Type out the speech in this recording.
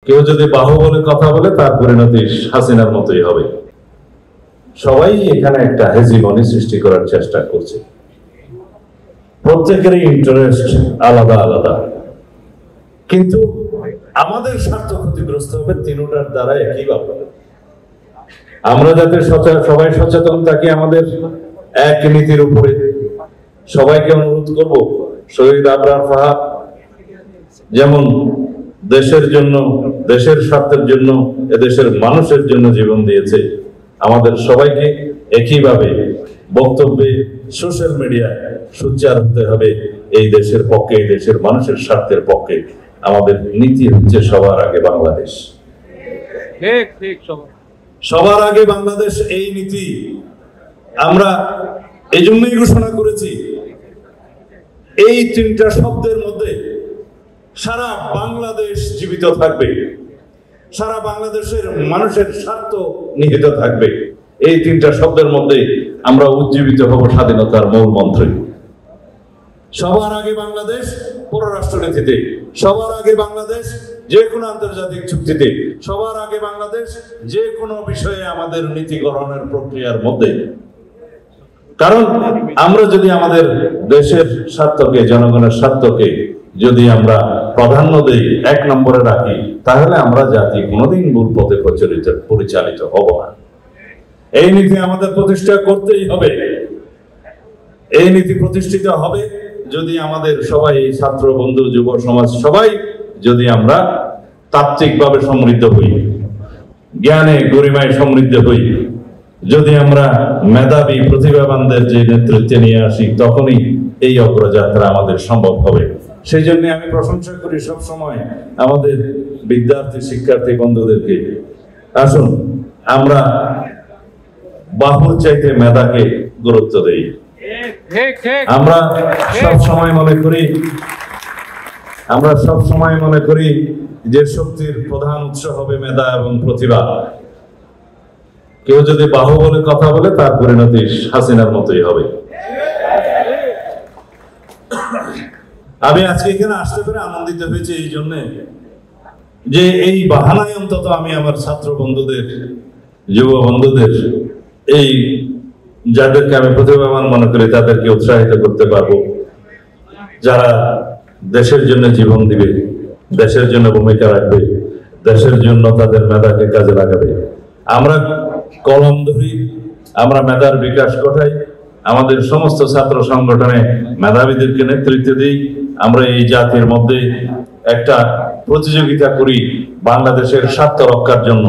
কেউ যদি বাহুবলে কথা বলে তার পরিণতি হাসিনার মতোই হবে। সবাই এখানে একটা হেজিমনি সৃষ্টি করার চেষ্টা করছে, প্রত্যেকেরই ইন্টারেস্ট আলাদা আলাদা, কিন্তু আমাদের স্বার্থ ক্ষতিগ্রস্ত হবে তিনটার দ্বারা একইভাবে। আমরা যাতে সবাই সচেতন থাকি আমাদের এক নীতির উপরে, সবাইকে অনুরোধ করব, শহীদ আবরার ফাহাদ যেমন দেশের জন্য, দেশের স্বার্থের জন্য, এদেশের মানুষের জন্য জীবন দিয়েছে, আমাদের সবাইকে একইভাবে বক্তব্যে, সোশ্যাল মিডিয়ায় সোচ্চার হতে হবে এই দেশের পক্ষে, এই দেশের মানুষের স্বার্থের পক্ষে। আমাদের নীতি হচ্ছে সবার আগে বাংলাদেশ, সবার আগে বাংলাদেশ। এই নীতি আমরা এই জন্যই ঘোষণা করেছি। এই তিনটা শব্দের মধ্যে সারা বাংলাদেশ জীবিত থাকবে, সারা বাংলাদেশের মানুষের স্বার্থ নিহিত থাকবে। এই তিনটা শব্দের মধ্যে আমরা উজ্জীবিত হব স্বাধীনতার মূল মন্ত্রে। সবার আগে বাংলাদেশ পররাষ্ট্রনীতিতে, সবার আগে বাংলাদেশ যে কোনো আন্তর্জাতিক চুক্তিতে, সবার আগে বাংলাদেশ যে কোনো বিষয়ে আমাদের নীতি গ্রহণের প্রক্রিয়ার মধ্যে। কারণ আমরা যদি আমাদের দেশের স্বার্থকে, জনগণের স্বার্থকে যদি আমরা প্রাধান্য দেই, এক নম্বরে রাখি, তাহলে আমরা জাতি কোনোদিন ভুল পথে পরিচালিত হব না। এই নীতি আমাদের প্রতিষ্ঠা করতেই হবে। এই নীতি প্রতিষ্ঠিত হবে যদি আমাদের সবাই, ছাত্র বন্ধু, যুব সমাজ সবাই যদি আমরা তাত্ত্বিকভাবে সমৃদ্ধ হই, জ্ঞানে গরিমায় সমৃদ্ধ হই, যদি আমরা মেধাবী প্রতিভাবানদের যে নেতৃত্বে নিয়ে আসি, তখনই এই অগ্রযাত্রা আমাদের সম্ভব হবে। সেই জন্য আমি প্রশংসা করি সব সময় আমাদের বিদ্যার্থী শিক্ষার্থী বন্ধুদেরকে। আসুন আমরা বাহুর চাইতে মেধাকে গুরুত্ব দেই। আমরা সব সময় মনে করি যে শক্তির প্রধান উৎস হবে মেধা এবং প্রতিভা। কেউ যদি বাহুবলে কথা বলে তার পরিণতি হাসিনার মতোই হবে। আমি আজকে এখানে আসতে পেরে আনন্দিত হয়েছে এই জন্য যে এই বাহানায় অন্তত আমি আমার ছাত্র বন্ধুদের, যুব বন্ধুদের, এই যাদেরকে আমি প্রতিভাবান মনে করি তাদেরকে উৎসাহিত করতে পারবো, যারা দেশের জন্য জীবন দিবে, দেশের জন্য ভূমিকা রাখবে, দেশের জন্য তাদের মেধাকে কাজে লাগাবে। আমরা কলম ধরি, আমরা মেধার বিকাশ ঘটাই, আমাদের সমস্ত ছাত্র সংগঠনে মেধাবীদেরকে নেতৃত্ব দিই। আমরা এই জাতির মধ্যে একটা প্রতিযোগিতা করি বাংলাদেশের স্বার্থ রক্ষার জন্য।